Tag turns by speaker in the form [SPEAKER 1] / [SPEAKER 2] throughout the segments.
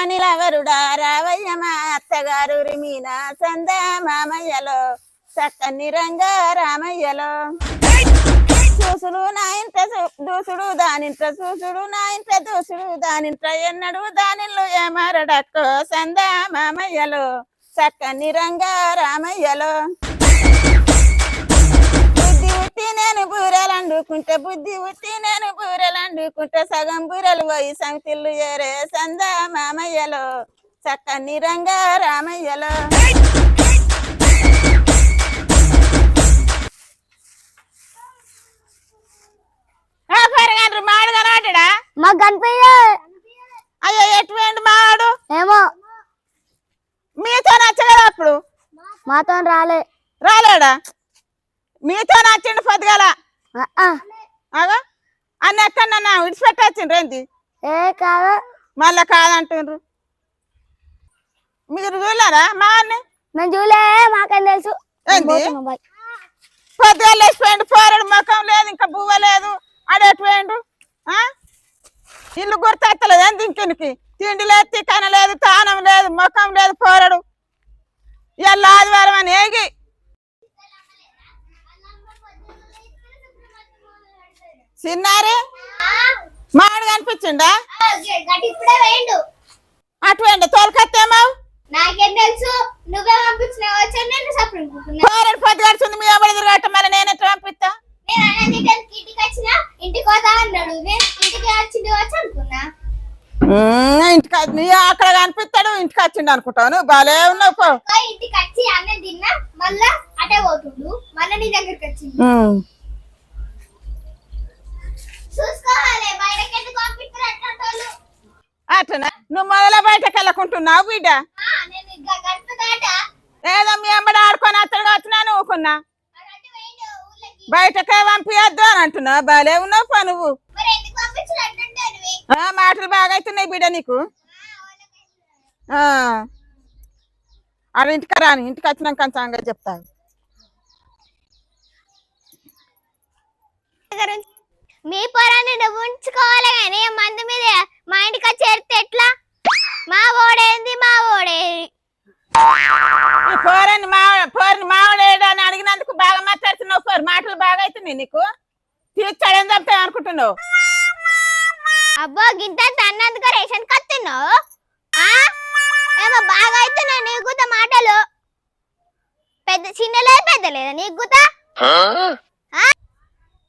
[SPEAKER 1] నిలవరుడా రావయ్య మా అత్తగారు మీనా సంద మామయ్యలో చక్కని రంగా రామయ్యలో చూసుడు నా ఇంట దూసుడు దానింట చూసుడు నా ఇంట దూసుడు దానింట ఎన్నడు దానిలో ఏమారడక్కో సంద మామయ్యలో చక్కని రంగా రామయ్యలో బుద్ధి ఉట్టి నేను బూరెలండుకుంటే బుద్ధి ఉట్టి నేను బూరెలండుకుంటే సగం బూరెలు పోయి సంతిల్లు ఏరే సంద మామయ్యలో చక్కని రంగా రామయ్యలో మాడు కనబడ్డా
[SPEAKER 2] మాకు కనిపించ
[SPEAKER 1] అయ్యో ఎటువంటి మాడు
[SPEAKER 2] ఏమో
[SPEAKER 1] మీతో నచ్చగలదు అప్పుడు
[SPEAKER 2] మాతో
[SPEAKER 1] రాలేడా మీతో నచ్చిండు పొద్దుగల అగో అన్న ఎక్కడన్నా విడిచిపెట్టొచ్చిండ్రు ఏంటి
[SPEAKER 2] ఏ కాదు
[SPEAKER 1] మళ్ళా కాదంటుండ్రు మీరు చూడలేరా మా అన్ని
[SPEAKER 2] మేము చూలే మాకేం తెలుసు
[SPEAKER 1] పొద్దుగల లేచిపోయిండు పోరడు ముఖం లేదు ఇంకా బువ్వ లేదు ఆడేటిపోయిండు ఇల్లు గుర్తెత్తలేదు ఏంటి ఇంకినికి తిండి లేదు తికన లేదు తానం లేదు ముఖం లేదు పోరడు ఇవాళ ఆదివారం అని ఏగి చిన్నారి మాడు కనిపించిండా అటువంటి తోలుకత్తేమావు
[SPEAKER 2] నాకేం తెలుసు నువ్వే పంపించినావు
[SPEAKER 1] పోరడు పొద్దు గడిచింది మీ అమ్మడి తిరగట్ట మళ్ళీ నేను ఎట్లా పంపిస్తా
[SPEAKER 2] ఇంటికి పోతా అన్నాడు ఇంటికి వచ్చింది వచ్చి అనుకున్నా
[SPEAKER 1] ఇంటికి అక్కడ కనిపిస్తాడు ఇంటికి వచ్చిండు అనుకుంటాను బాలే ఉన్నావు పో
[SPEAKER 2] ఇంటికి వచ్చి అన్నం తిన్నా మళ్ళా అటే పోతుండు మళ్ళా నీ దగ్గరికి వచ్చింది చూసుకోవాలి బయటకి ఎందుకు పంపిస్తారు
[SPEAKER 1] అట్లా నువ్వు మొదల బయటకు వెళ్ళకుంటున్నావు బిడ్డ ఏదో మీ అమ్మడి ఆడుకొని అత్తడిగా వచ్చినా నువ్వుకున్నా బయటకే పంపించద్దు అని అంటున్నావు బాలే ఉన్నావు పో నువ్వు మాటలు బాగా అవుతున్నాయి బిడ్డ నీకు అది ఇంటికి రాని ఇంటికి వచ్చినాక సంగతి చెప్తాను
[SPEAKER 2] మీ పొరాన్ని నువ్వు ఉంచుకోవాలి కానీ మంది మీద మా ఇంటికి చేరితే ఎట్లా మా ఓడేంది మా ఓడేది
[SPEAKER 1] పోరని మావడేడు అని అడిగినందుకు బాగా మాట్లాడుతున్నావు పోరు మాటలు బాగా అవుతున్నాయి నీకు తీర్చాడని చెప్తావు అనుకుంటున్నావు
[SPEAKER 2] అబ్బో గింత అన్నందుకు రేషన్ కత్తున్నావు ఏమో బాగా అవుతున్నాయి నీకు మాటలు పెద్ద చిన్న లేదు పెద్ద లేదా నీకు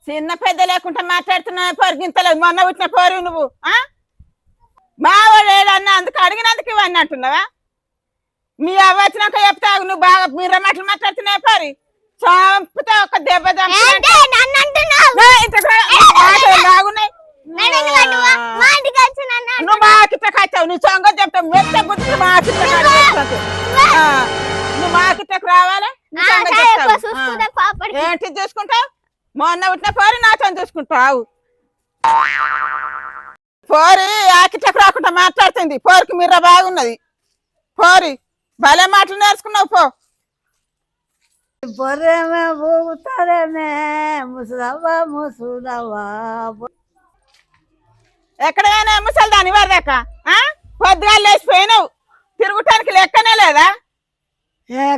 [SPEAKER 1] చిన్న పెద్ద లేకుండా మాట్లాడుతున్నావు పోరు గింతలేదు మొన్న పుట్టిన పోరు నువ్వు మావడేడు అన్న అందుకు అడిగినందుకు ఇవన్నీ అంటున్నావా మీ అవ్వ వచ్చినాక చెప్తావు నువ్వు బాగా మీర మాటలు మాట్లాడుతున్నావు పోరి చంపుతా ఒక దెబ్బ బాగున్నాయి నువ్వు మా కిట్ట కచ్చావు నువ్వు సంగతి చెప్తావు మెత్త గుర్తు మా కిట్ట నువ్వు మా కిట్టకు రావాలి ఏంటి చూసుకుంటావు మొన్న పుట్టిన పోరి నాతో చూసుకుంటావు పోరి ఆ కిట్టకు రాకుండా మాట్లాడుతుంది పోరికి మీర బాగున్నది పోరి భలే మాటలు నేర్చుకున్నావు పో
[SPEAKER 3] బొర్రెమే ఊగుతారేమే ముసుదవ్వ ముసుదవ్వా
[SPEAKER 1] ఎక్కడైనా ముసలి దాని వరదాకా పొద్దుగా లేచిపోయినావు తిరుగుటానికి లెక్కనే లేదా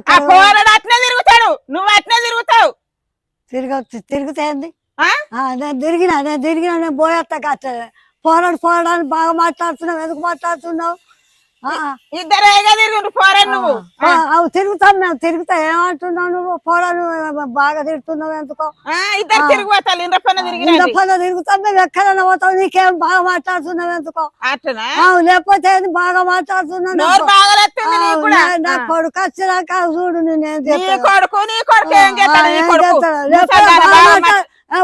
[SPEAKER 1] ఆ పోరాడు అట్నే తిరుగుతాడు నువ్వు అట్నే తిరుగుతావు
[SPEAKER 3] తిరుగుతాయింది నేను తిరిగినా నేను పోయేస్తా కాస్త పోరాడాన్ని బాగా మాట్లాడుతున్నావు ఎందుకు మాట్లాడుతున్నావు
[SPEAKER 1] ఇద్దరు ఏగా తిరుగుండు పోరా నువ్వు
[SPEAKER 3] తిరుగుతాం మేము తిరుగుతా ఏమంటున్నావు నువ్వు పోరా నువ్వు బాగా తిరుగుతున్నావు ఎందుకో
[SPEAKER 1] ఇద్దరు తిరిగిపోతావు ఇంద్రపన్న
[SPEAKER 3] తిరుగుతాం మేము ఎక్కడైనా పోతావు నీకేం బాగా మాట్లాడుతున్నావు ఎందుకో లేకపోతే బాగా మాట్లాడుతున్నావు నా కొడుకు వచ్చినాక చూడు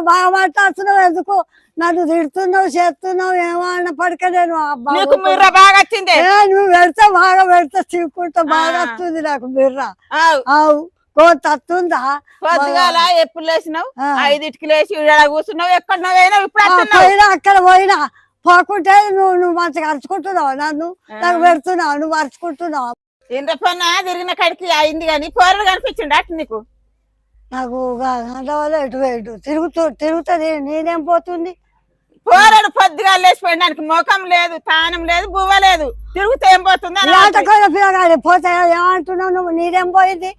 [SPEAKER 3] బాగా మాట్లాడుతున్నావు ఎందుకు నన్ను తిడుతున్నావు చేస్తున్నావు ఏమన్నా పడకలేను నువ్వు పెడితే బాగా పెడితే చీపుకుంటా బాగా వస్తుంది నాకు మిర్ర అవు కోత వస్తుందా
[SPEAKER 1] పొద్దుగాల ఎప్పుడు లేచినావు 5కి లేచి కూర్చున్నావు ఎక్కడ
[SPEAKER 3] పోయినా అక్కడ పోయినా పోకుంటే నువ్వు మంచిగా అరుచుకుంటున్నావు నన్ను నాకు పెడుతున్నావు నువ్వు అరుచుకుంటున్నావు
[SPEAKER 1] ఇంద్రపన్న తిరిగిన కాడికి అయింది కానీ పోరడు కనిపించిండు అటు నీకు
[SPEAKER 3] నాకు ఎటు తిరుగుతుంది నేనేం పోతుంది
[SPEAKER 1] పోరాడు పొద్దుగా లేచిపోయడానికి ముఖం లేదు తానం లేదు బువ్వ లేదు తిరుగుతే ఏం పోతుంది అని
[SPEAKER 3] ఆటకోళ్ళ పిల్లగాడి పోతే ఏమంటున్నావు నువ్వు నీదేం పోయింది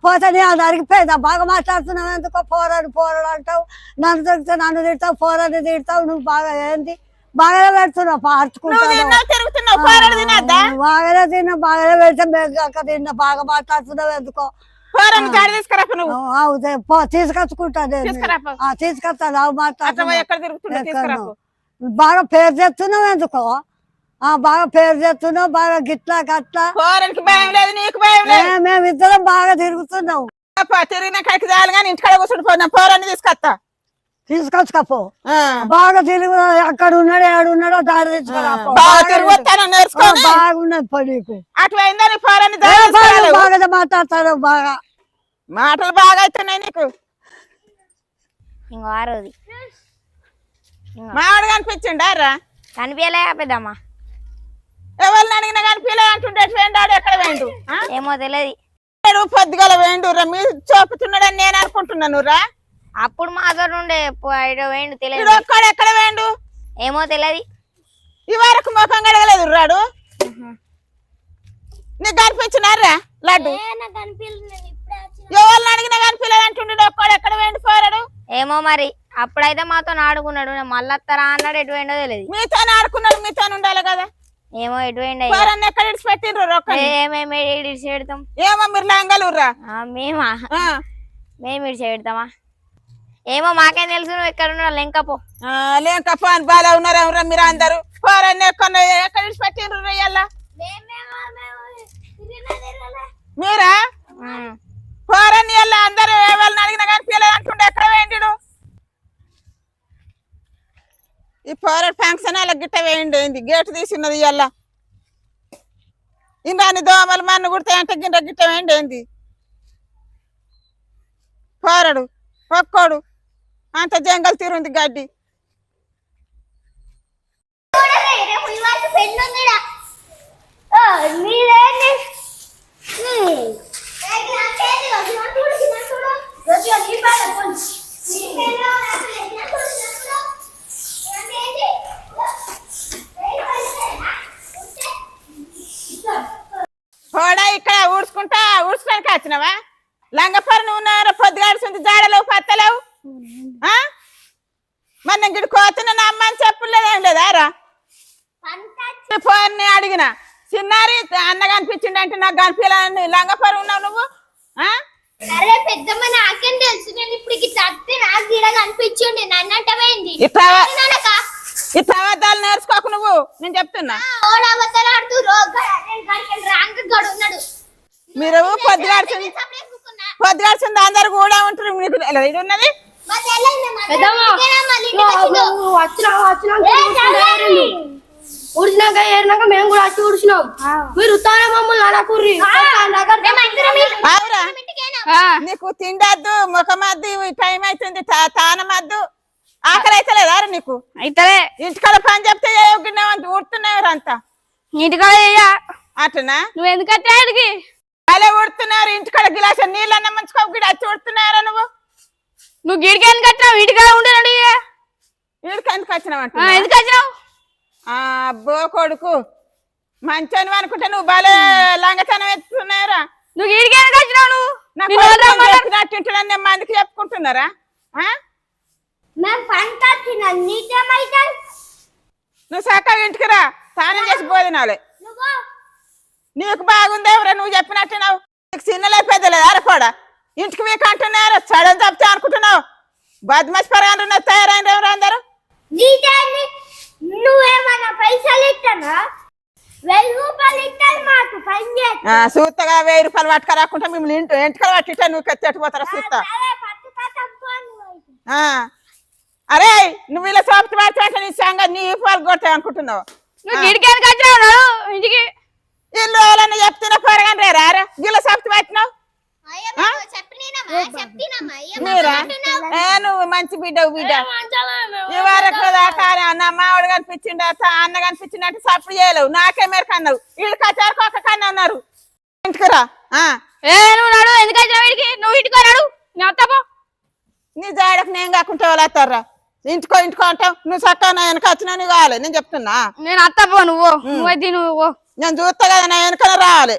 [SPEAKER 3] పోతే నీ అది అరిగిపోయిందా బాగా మాట్లాడుతున్నావు ఎందుకో పోరాడు అంటావు నన్ను తిడితే నన్ను తిడతావు పోరాడు తిడతావు నువ్వు బాగా ఏంది బాగానే పెడుతున్నావు
[SPEAKER 1] తిరుగుతున్నావు పోరాడు తినద్దా
[SPEAKER 3] బాగానే తిన్నా బాగానే పెడితే మేక తిన్నా బాగా మాట్లాడుతున్నావు ఎందుకో
[SPEAKER 1] తీసుకురా నువ్వు
[SPEAKER 3] తీసుకొచ్చుకుంటా తీసుకొస్తాను
[SPEAKER 1] ఎక్కడ తిరుగుతున్నావు
[SPEAKER 3] బాగా పేరు తెస్తున్నావు ఎందుకో బాగా పేరు తెస్తున్నావు బాగా గిట్లా గట్లా
[SPEAKER 1] పోరానికి భయం లేదు నీకు భయం లేదు
[SPEAKER 3] మేమిద్దరం బాగా తిరుగుతున్నావు
[SPEAKER 1] తిరిగిన కడికి చాలు కానీ ఇంటికాడ కూర్చుండిపోయినా పోరాన్ని తీసుకొస్తా
[SPEAKER 3] తీసుకొచ్చుకపో బాగా తిరుగు అక్కడ ఉన్నాడు ఏడున్నాడో దారి తెచ్చుకోరాపో బాగున్నది పో నీకు
[SPEAKER 1] అటువైందని పోరాన్ని
[SPEAKER 3] బాగా మాట్లాడతాడు బాగా
[SPEAKER 1] మాటలు బాగా అవుతున్నాయి నీకు
[SPEAKER 2] ఇంకో ఆరోది
[SPEAKER 1] మావాడు కనిపించిండారా
[SPEAKER 2] కనిపించలే పెద్దమ్మా
[SPEAKER 1] ఎవరిని అడిగినా కనిపించలే అంటుండే వేండాడు ఎక్కడ వేండు
[SPEAKER 2] ఏమో తెలియదు
[SPEAKER 1] పొద్దుగల వేండు రా మీరు చూపుతున్నాడని నేను అనుకుంటున్నాను రా
[SPEAKER 2] అప్పుడు మాతో ఉండే వేండు తెలియదు
[SPEAKER 1] ఒక్కడు ఎక్కడ వేండు
[SPEAKER 2] ఏమో తెలియదు
[SPEAKER 1] ఈ వరకు ముఖం కడగలేదు రాడు నీకు కనిపించినారా లడ్డు ఎవరిని అడిగినా కనిపించలేదు అంటుండే ఒక్కడు ఎక్కడ వేండు పోరాడు
[SPEAKER 2] ఏమో మరి అప్పుడైతే మాతో ఆడుకున్నాడు మళ్ళీ వస్తారా అన్నాడు ఎటు వేండో తెలియదు
[SPEAKER 1] మీతో ఆడుకున్నాడు మీతో ఉండాలి కదా
[SPEAKER 2] ఏమో ఎటు వేండి
[SPEAKER 1] ఎక్కడ ఇడిచిపెట్టిండ్రు
[SPEAKER 2] మేము ఇడిచి పెడతాం
[SPEAKER 1] ఏమో మీరు లంగలుర్రా
[SPEAKER 2] మేమా మేము ఇడిచి పెడతామా ఏమో మాకేం తెలుసు నువ్వు ఎక్కడ ఉన్నావు లెంకపో
[SPEAKER 1] లేకపో అని బాగా ఉన్నారా మీరు అందరు పోరాన్ని ఎక్కడ ఇడిచిపెట్టిండ్రు రయ్యల్లా మీరా పోరాన్ని వెళ్ళా అందరు ఎవరిని అడిగినా కానీ పిల్లలు అంటుండే ఎక్కడ వేయండి ఈ పోరాడు ఫంక్షన్ అలా గిట్ట వేయండి గేటు తీసిన్నది ఇవాళ ఇందాన్ని దోమలు మన్ను కుడతాయంటే గింట గిట్ట వేయండి పోరాడు ఒక్కోడు అంత జంగల్ తీరుంది గడ్డి పోడా ఇక్కడ ఊడ్చుకోడానికి వచ్చినావా లంగపరి నువ్వు ఉన్నారా పొద్దుగాడుతుంది జాడలేవు పత్తలేవు మరి నేను గిడి కోతున్నా నా అమ్మ అని చెప్పలేదేం లేదా రా ఫోన్ అడిగిన చిన్నారి అన్న కనిపించిండు అంటే నాకు కనిపించాలని లంగపరి ఉన్నావు నువ్వు
[SPEAKER 2] అరే పెద్దమ్మ నాకేం తెలుసు నేను ఇప్పుడు చస్తే నాకు గిడ కనిపించింది నన్ను అంటవేంది
[SPEAKER 1] ఇట్లా అబద్ధాలు నేర్చుకోకు నువ్వు నేను చెప్తున్నా మీరు పొద్దుగాడుతుంది అందరు కూడా ఉంటారు మీకు ఇది ఉన్నది
[SPEAKER 4] ఉడిచినాక ఏరినాక మేము కూడా వచ్చి ఉడిచినాం మీరు ఉత్తానే మమ్మల్ని అడకుర్రి
[SPEAKER 1] నీకు తిండద్దు ముఖమద్దు టైం అవుతుంది తానమద్దు ఆకలి అయితే లేదా నీకు
[SPEAKER 4] అయితే
[SPEAKER 1] ఇంటికాడ పని చెప్తే ఊడుతున్నారు అంతా
[SPEAKER 4] ఇంటికాడ
[SPEAKER 1] అట్లనా
[SPEAKER 4] నువ్వు ఎందుకు వచ్చాడికి
[SPEAKER 1] అలా ఊడుతున్నారు ఇంటికాడ గిలాస నీళ్ళన్న మంచుకో గిడ వచ్చి ఊడుతున్నారా
[SPEAKER 4] నువ్వు గిడికి ఎందుకు వచ్చినావు ఇంటికాడ ఉంటున్నాడు
[SPEAKER 1] వీడికి ఎందుకు వచ్చినావంట
[SPEAKER 4] ఎందుకు వచ్చినావు
[SPEAKER 1] అబ్బో కొడుకు మంచోని అనుకుంటే నువ్వు బాలే లంగతనం ఎత్తున్నారా
[SPEAKER 4] నువ్వు గిడికి ఎందుకు వచ్చినావు
[SPEAKER 1] నువ్వు మందికి చెప్పుకుంటున్నారా నువ్వు చక్కగా ఇంటికి రా స్నానం చేసి భోజనాలే నీకు బాగుంది ఎవరా నువ్వు చెప్పినట్టు నీకు చిన్నలే పెద్దలేదు అరపోడా ఇంటికి మీకు అంటున్నారు సడన్ తప్పితే అనుకుంటున్నావు బద్మస్ పరగా తయారైన ఎవరు అందరు
[SPEAKER 2] నువ్వేమన్నా పైసలు ఇస్తానా 1000 రూపాయలు ఇస్తాను మాకు పని
[SPEAKER 1] సూత్తగా 1000 రూపాయలు పట్టుకరాకుంటే మిమ్మల్ని ఇంటికి పట్టింటా నువ్వు ఎట్టుపోతారా సూత్తా అరే నువ్వు ఇలా సోపతి పడుతుంటే నీ సంగతి నీ పాలు కొడతావు అనుకుంటున్నావు
[SPEAKER 4] ఇంటికి
[SPEAKER 1] ఇల్లు వాళ్ళని చెప్తున్నా పొరగానే రారా గిల్ల సోపతి పట్టినావు మీరా నువ్వు మంచి బిడ్డవు బిడ్డ ఈ వరకు దాకా నా మావాడు కనిపించిండ అన్న కనిపించిందంటే సప్పుడు చేయలేవు నాకే మేరకు అన్నావు వీళ్ళు కచ్చారు ఒక కన్నా ఉన్నారు ఇంటికి రా
[SPEAKER 4] నువ్వు నాడు ఎందుకు వచ్చినావు వీడికి నువ్వు ఇంటికి రాడు
[SPEAKER 1] నీ జాడకు నేను కాకుంటే వాళ్ళు వస్తారా ఇంటికో అంటావు నువ్వు చక్కగా నా వెనక వచ్చినా నువ్వు కావాలి నేను చెప్తున్నా.
[SPEAKER 5] నేను అత్త పో నువ్వైతే నువ్వు
[SPEAKER 1] నేను చూస్తా కదా నా వెనకనే రావాలి.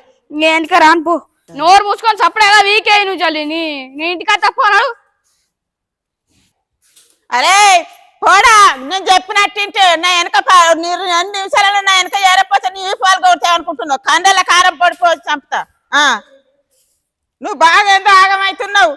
[SPEAKER 5] ఎందుకు రాను పో. నోరు మూసుకొని సపరేగా వీకే నువ్వు చల్లి నీ ఇంటికి అత్త పోనాడు.
[SPEAKER 1] అరే పోడా నేను చెప్పినట్టు నా వెనక నీరు 2 నిమిషాలలో నా వెనక ఏరపోతే నీ పాలు కొడతావు అనుకుంటున్నావు. కండల కారం పడిపోవచ్చు చంపుతా. నువ్వు బాగా ఎంతో ఆగమవుతున్నావు.